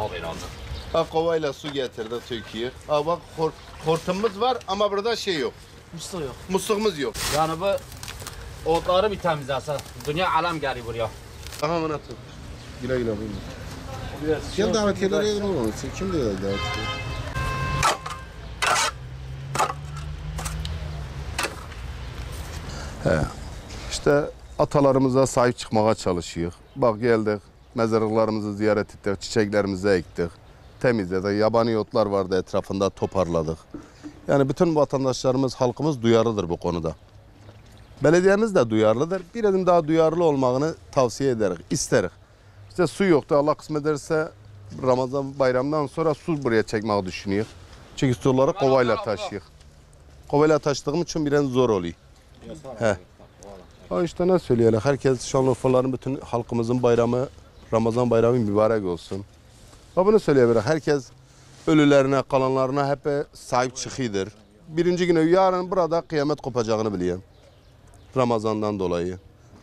al herhalde. Ha, kovayla su getirdi Türkiye. Ha bak hortumumuz var ama burada şey yok. Musluk yok. Musluğumuz yok. Yani bu otları bir temizlese. Dünya alem geliyor buraya. Aha bana tut. Güle güle buyurun. Gel davetiyeleri yedim olmamış. Kim diyor davetiye? İşte atalarımıza sahip çıkmaya çalışıyor. Bak geldik, mezarlıklarımızı ziyaret ettik, çiçeklerimizi ektik, temizledik. Yabani otlar vardı etrafında toparladık. Yani bütün vatandaşlarımız, halkımız duyarlıdır bu konuda. Belediyemiz de duyarlıdır. Bir adım daha duyarlı olmasını tavsiye ederiz, isteriz. İşte su yoktu, Allah kısmet ederse Ramazan bayramından sonra su buraya çekmeyi düşünüyor. Çünkü suları kovayla taşıyor. Kovayla taşıdığım için biraz zor oluyor. He. Ha işte ne söyleyelim, herkes Şanlıurfalıların bütün halkımızın bayramı, Ramazan bayramı mübarek olsun. Ha bunu söyleyebilirim, herkes ölülerine, kalanlarına hep sahip çıkıdır. Birinci günü yarın burada kıyamet kopacağını biliyorum. Ramazandan dolayı,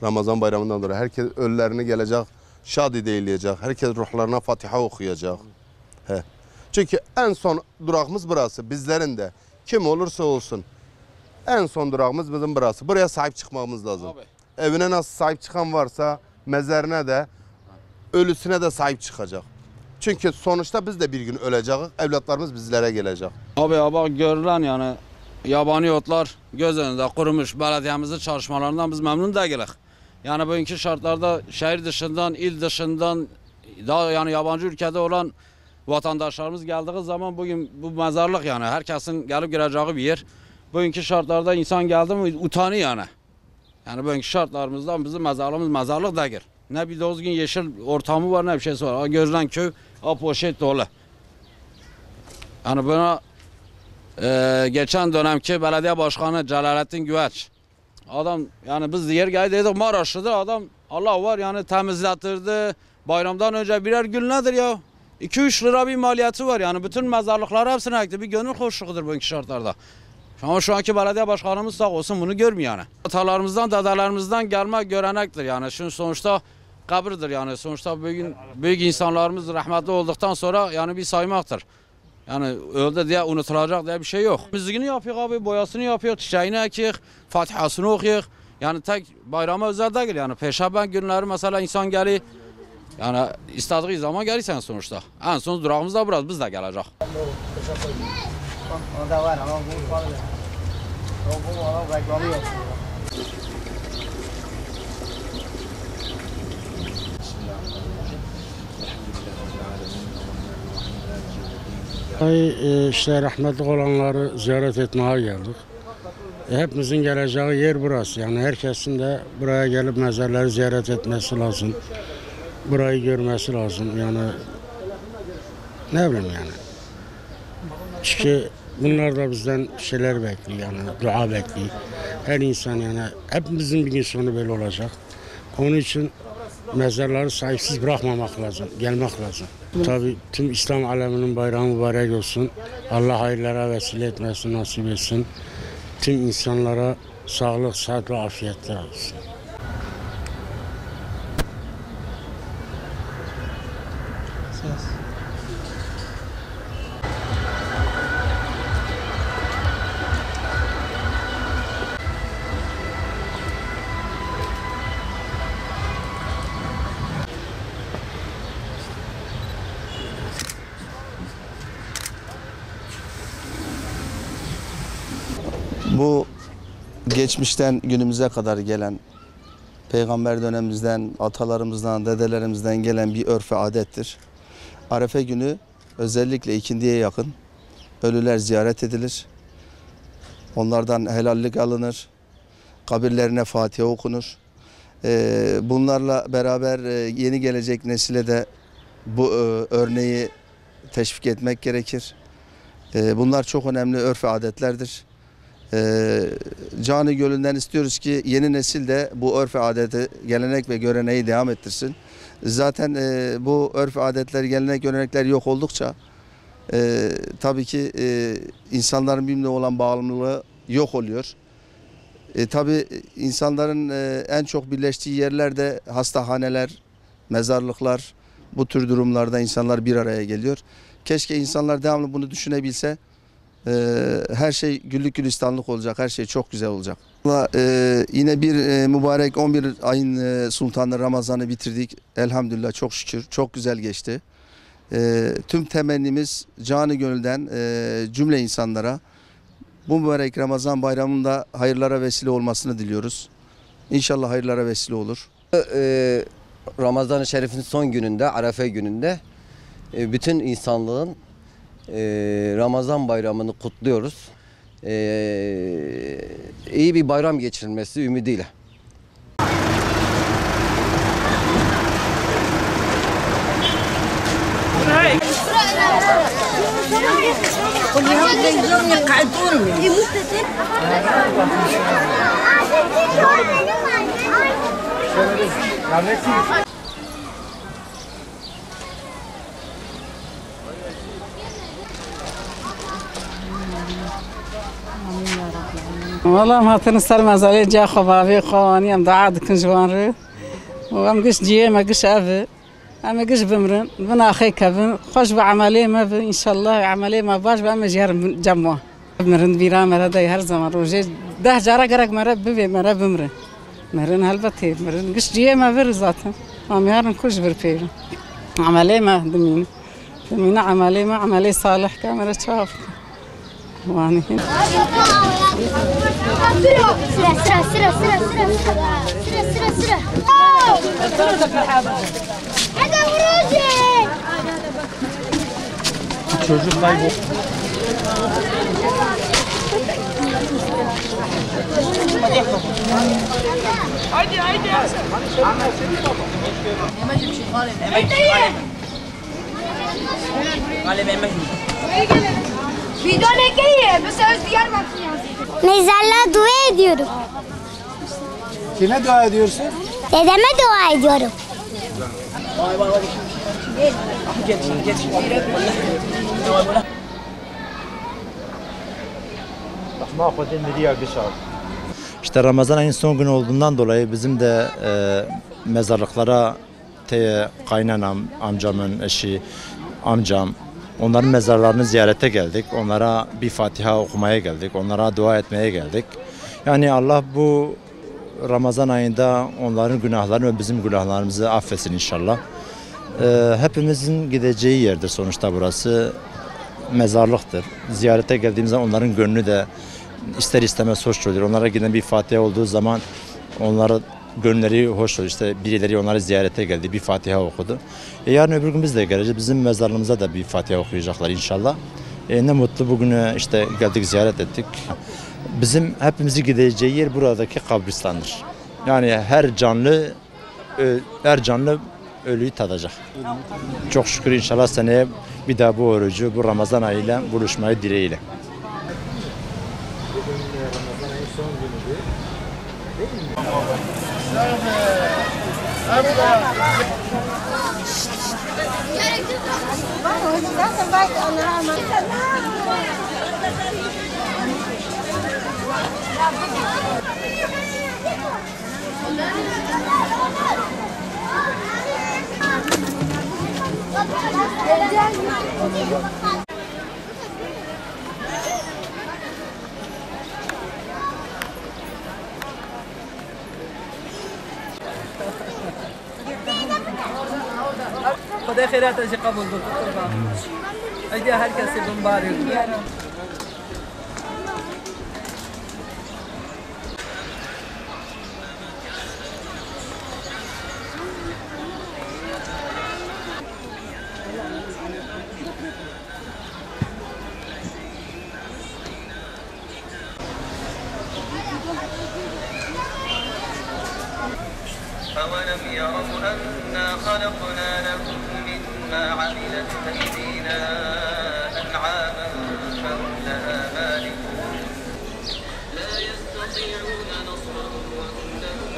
Ramazan bayramından dolayı herkes ölülerini gelecek, şadi eyleyecek, herkes ruhlarına Fatiha okuyacak. He. Çünkü en son durağımız burası, bizlerin de. Kim olursa olsun. En son durağımız bizim burası. Buraya sahip çıkmamız lazım. Abi. Evine nasıl sahip çıkan varsa mezarına da, ölüsüne de sahip çıkacak. Çünkü sonuçta biz de bir gün öleceğiz. Evlatlarımız bizlere gelecek. Abi bak görülen yani yabani otlar göz önünde kurumuş. Belediyemizin çalışmalarından biz memnun değiliz. Yani bugünkü şartlarda şehir dışından, il dışından daha yani yabancı ülkede olan vatandaşlarımız geldiği zaman bugün bu mezarlık yani herkesin gelip gireceği bir yer. Bugünkü şartlarda insan geldi mi utanıyor yani. Yani bugünkü şartlarımızdan bizim mezarlığımız mezarlık değil. Ne bir düzgün yeşil ortamı var ne bir şeysi var. Görülen köy poşet dolu. Yani buna geçen dönemki belediye başkanı Celalettin Güveç adam yani biz diğer geldi dedik Maraşlı'dır adam Allah var yani temizletirdi. Bayramdan önce birer gün nedir ya? 2-3 lira bir maliyeti var yani bütün mezarlıklar hepsine ekti. Bir gönül hoşluğudur bugünkü şartlarda. Ama şu anki belediye başkanımız sağ olsun bunu görmüyor yani. Atalarımızdan, dedelerimizden gelme görenektir yani. Şimdi sonuçta kabirdir yani. Sonuçta büyük insanlarımız rahmetli olduktan sonra yani bir saymaktır. Yani öldü diye unutulacak diye bir şey yok. Müziğini yapıyor abi, boyasını yapıyor, çiçeğini ekiyor, Fatihasını okuyor. Yani tek bayrama özel değil yani. Peşaben günleri mesela insan geliyor. Yani istediği zaman gelirsen sonuçta. En son durağımız da biraz biz de gelecek. Orada var ama bu fazla. O bu ona beklanıyor. İşte rahmetli olanları ziyaret etmeye geldik. Hepimizin geleceği yer burası. Yani herkesin de buraya gelip mezarları ziyaret etmesi lazım. Burayı görmesi lazım. Yani ne bileyim yani. Çünkü bunlar da bizden şeyler bekliyor yani dua bekliyor. Her insan yani hepimizin bir gün sonu böyle olacak. Onun için mezarları sahipsiz bırakmamak lazım, gelmek lazım. Tabii tüm İslam aleminin bayramı mübarek olsun. Allah hayırlara vesile etmesini nasip etsin. Tüm insanlara sağlık, sıhhat ve afiyetler olsun. Bu geçmişten günümüze kadar gelen, peygamber dönemimizden, atalarımızdan, dedelerimizden gelen bir örf ve adettir. Arefe günü özellikle ikindiye yakın ölüler ziyaret edilir. Onlardan helallik alınır, kabirlerine Fatiha okunur. Bunlarla beraber yeni gelecek nesile de bu örneği teşvik etmek gerekir. Bunlar çok önemli örf ve adetlerdir. Canı gönülden istiyoruz ki yeni nesil de bu örf ve adeti, gelenek ve göreneği devam ettirsin. Zaten bu örf ve adetler, gelenek, görenekler yok oldukça tabii ki insanların birbirine olan bağımlılığı yok oluyor. Tabii insanların en çok birleştiği yerler de hastahaneler, mezarlıklar, Bu tür durumlarda insanlar bir araya geliyor. Keşke insanlar devamlı bunu düşünebilse. Her şey güllük gülistanlık olacak. Her şey çok güzel olacak. Yine bir mübarek 11 ayın sultanı Ramazan'ı bitirdik. Elhamdülillah çok şükür. Çok güzel geçti. Tüm temennimiz canı gönülden cümle insanlara bu mübarek Ramazan bayramında hayırlara vesile olmasını diliyoruz. İnşallah hayırlara vesile olur. Ramazan-ı Şerif'in son gününde, Arefe gününde bütün insanlığın Ramazan bayramını kutluyoruz. İyi bir bayram geçirilmesi ümidiyle. والله ما تنسر مزالي جا خبابي خواني ام دعاد كن جوانري وام قش جيه ما قش افي ام قش بمرن بنا اخي كبن خوش بعمليه ما ان شاء الله عمليه ما باش بام جهر جموا بمرن بيرا مرا داي هر زمان روجي ده جارا قرق مرا ببي مرا بمرن مرن هلبتي مرن قش جيه ما بر ذاته ام يارن كوش بر بير عمليه ما دمين عمليه صالح كاميرا شاف واني Çocuk kaybol. Haydi. Video ne geliyor? Bu söz Diyarbakır yazıyor. Mezarlığa dua ediyorum. Kime dua ediyorsun? Dedeme dua ediyorum. İşte Ramazan ayının son günü olduğundan dolayı bizim de mezarlıklara kaynanam, amcamın eşi, amcam, onların mezarlarını ziyarete geldik. Onlara bir Fatiha okumaya geldik. Onlara dua etmeye geldik. Yani Allah bu Ramazan ayında onların günahlarını ve bizim günahlarımızı affetsin inşallah. Hepimizin gideceği yerdir sonuçta burası. Mezarlıktır. Ziyarete geldiğimizde onların gönlü de ister istemez hoş oluyor. Onlara giden bir Fatiha olduğu zaman onlara gönülleri hoş oluyor. İşte birileri onları ziyarete geldi, bir Fatiha okudu. Yarın öbür gün biz de geleceğiz. Bizim mezarlığımıza da bir Fatiha okuyacaklar inşallah. Ne mutlu bugün işte geldik, ziyaret ettik. Bizim hepimizi gideceği yer buradaki kabristandır. Yani her canlı ölüyü tadacak. Çok şükür inşallah seneye bir daha bu orucu, bu Ramazan ayıyla buluşmayı dileğiyle. خدا خیراتش قبول کن قربان. اگه هر کسی دنباله أولم يروا أنا خلقنا لهم مما عملت أيدينا أنعاما فهم لها مالكون لا يستطيعون نصرهم وهم لهم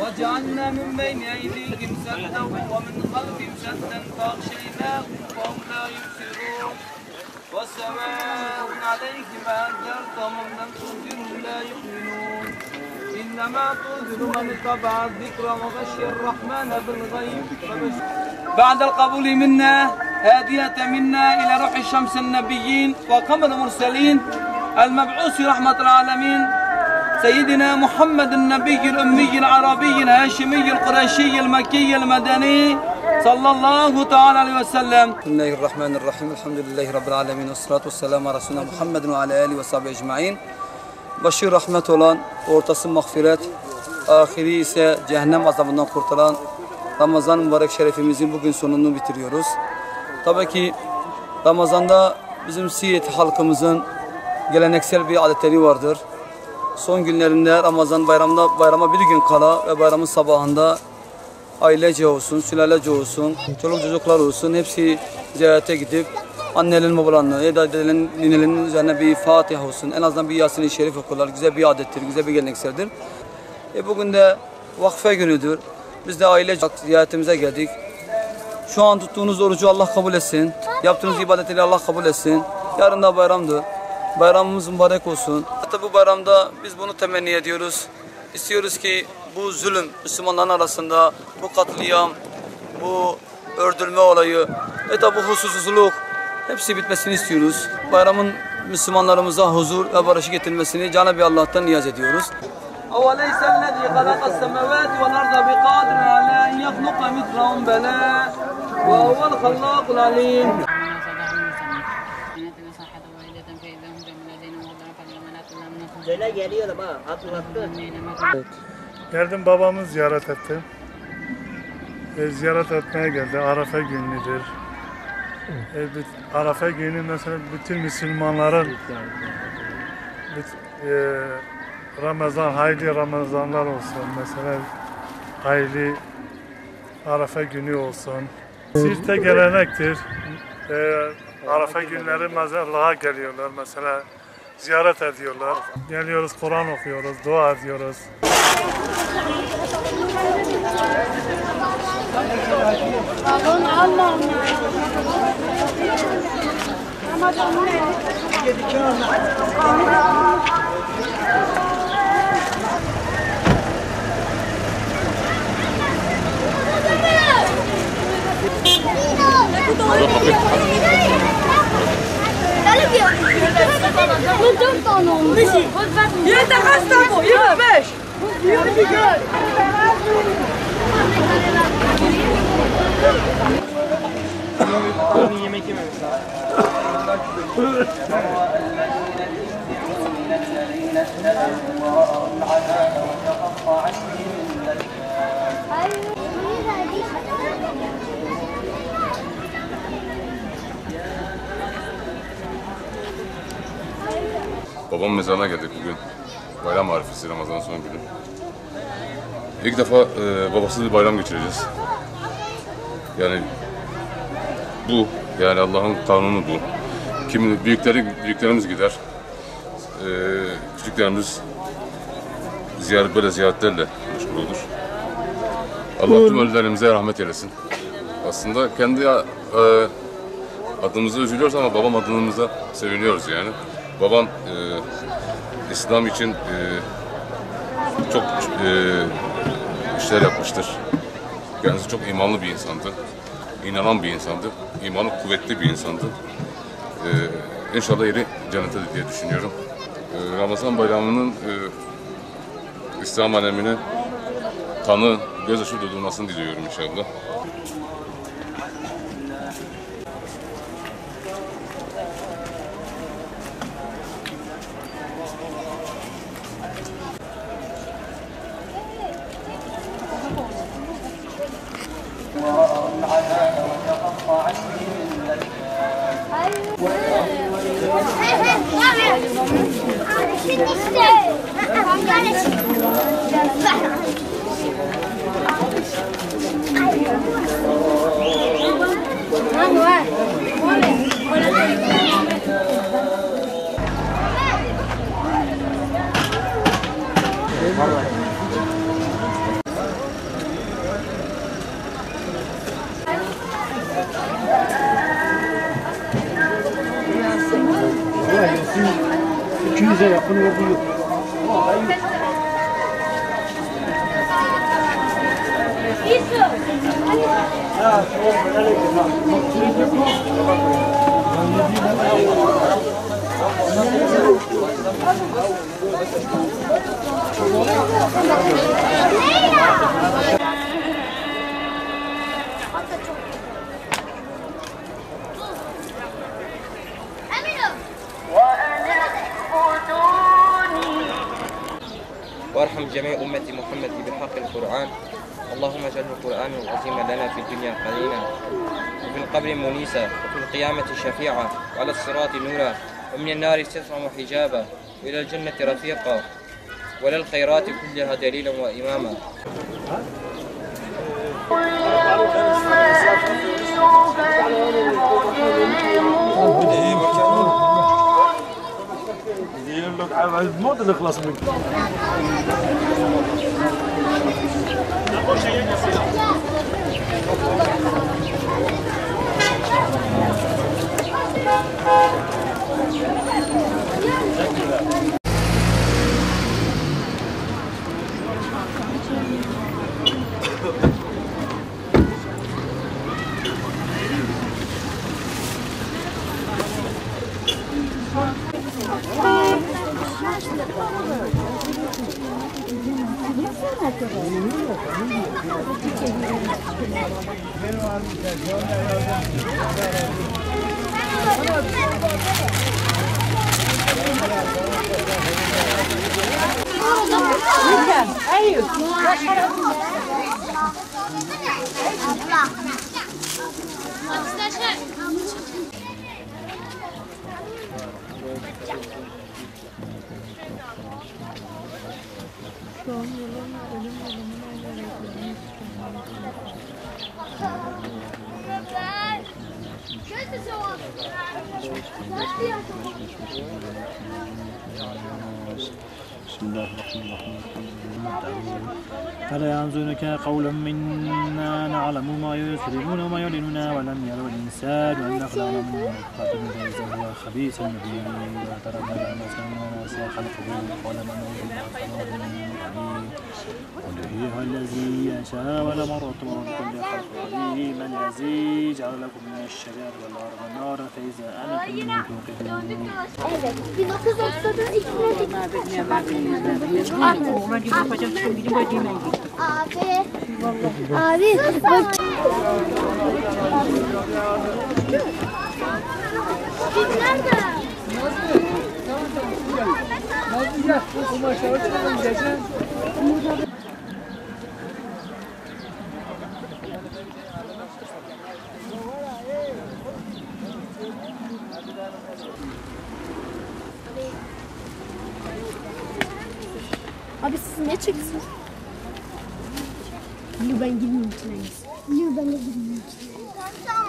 وجعلنا من بين أيديهم سدا ومن خلفهم سدا فأغشيناهم فهم لا يبصرون والسماء عليهم أنذرتهم أم لم تنذرهم لا يؤمنون إنما تنذر من اتبع الذكر وغشي الرحمن بالغيب بعد القبول منا هادية منا إلى روح الشمس النبيين وقمر المرسلين المبعوث رحمة العالمين سيدنا محمد النبي الأمي العربي الهاشمي القرشي المكي المدني صلى الله تعالى عليه وسلم. بسم الله الرحمن الرحيم. الحمد لله رب العالمين والصلاة والسلام على رسولنا محمد وعلى آله وصحبه ecmaîn. Başı rahmet olan, ortası mağfiret, ahiri ise cehennem azabından kurtulan Ramazan mübarek şerefimizin bugün sonunu bitiriyoruz. Tabii ki Ramazan'da bizim Siirt halkımızın geleneksel bir adetleri vardır. Son günlerinde Ramazan bayrama bir gün kala ve bayramın sabahında ailece olsun, sülalece olsun, çoluk çocuklar olsun hepsi ziyarete gidip annelerin, babalarının ya da dedelerin, ninelerinin üzerine bir Fatiha olsun, en azından bir Yasin-i Şerif okurlar. Güzel bir adettir, güzel bir gelenekseldir. Bugün de vakfe günüdür. Biz de ailece ziyaretimize geldik. Şu an tuttuğunuz orucu Allah kabul etsin. Yaptığınız ibadetleri Allah kabul etsin. Yarın da bayramdır. Bayramımız mübarek olsun. Hatta bu bayramda biz bunu temenni ediyoruz. İstiyoruz ki bu zulüm Müslümanların arasında, bu katliam, bu öldürme olayı ve da bu huzursuzluk hepsi bitmesini istiyoruz. Bayramın Müslümanlarımıza huzur ve barışı getirmesini Cenab-ı Allah'tan niyaz ediyoruz. أوليس الذي خلق السماوات والأرض بقادر على أن يخلق مثلهم بلى وهو الخلاق العليم. Evet. Geldim, babamı ziyaret ettim. Ziyaret etmeye geldi. Arafa günüdür. Arafa günü mesela bütün Müslümanların Ramazan, hayırlı Ramazanlar olsun. Mesela hayırlı Arafa günü olsun. Siirt'te gelenektir. Arafa günleri mezarlığa geliyorlar mesela. Ziyaret ediyorlar. Geliyoruz, Kur'an okuyoruz, dua ediyoruz. Yemek yememiş Babamın mezarına geldik bugün. Bayram arifesi, Ramazan'ın son günü. İlk defa babasız bir bayram geçireceğiz. Yani bu, yani Allah'ın kanunu bu. Kim büyüklerimiz gider, küçüklerimiz böyle ziyaretlerle meşgul olur. Allah tüm ölülerimize rahmet eylesin. Aslında kendi adımıza üzülüyoruz ama babam adımıza seviniyoruz yani. Babam İslam için çok işler yapmıştır. Kendisi çok imanlı bir insandı. İnanan bir insandı. İmanı kuvvetli bir insandı. İnşallah yeri cennete diye düşünüyorum. Ramazan bayramının İslam alemine kanı, gözyaşı doldurmasını diliyorum inşallah. 200'e yakın ordu yok. وارحم جميع أمة محمد بحق القرآن اللهم اجعل القرآن العظيم لنا في الدنيا قرينا وفي القبر منيسا وفي القيامة شفيعا وعلى الصراط نورا ومن النار سترا وحجابا وإلى الجنة رفيقا وللخيرات كلها دليلا وإماما. الموت اللي خلص منك ايوه بسم الله الرحمن الرحيم فلا يحزنك قولا منا نعلم ما يسرون وما يعلنون ولم يروا الإنسان وأن خلقنا من نطفة فإذا هو خبيث مبين وترى الناس ونسي خلقه قال من قل هو الذي أنشأ ولم رد كل خلق قديم الذي جعل لكم من الشجر والأرض نارا فإذا أنتم منه توقدون. Evet, 1930'da Abi bak. Nerede? Nazlı gel, o aşağı çıkalım gece. Abi siz ne çeksiniz? Niye ben girmeyeyim içine? Niye ben de girmeyeyim içine?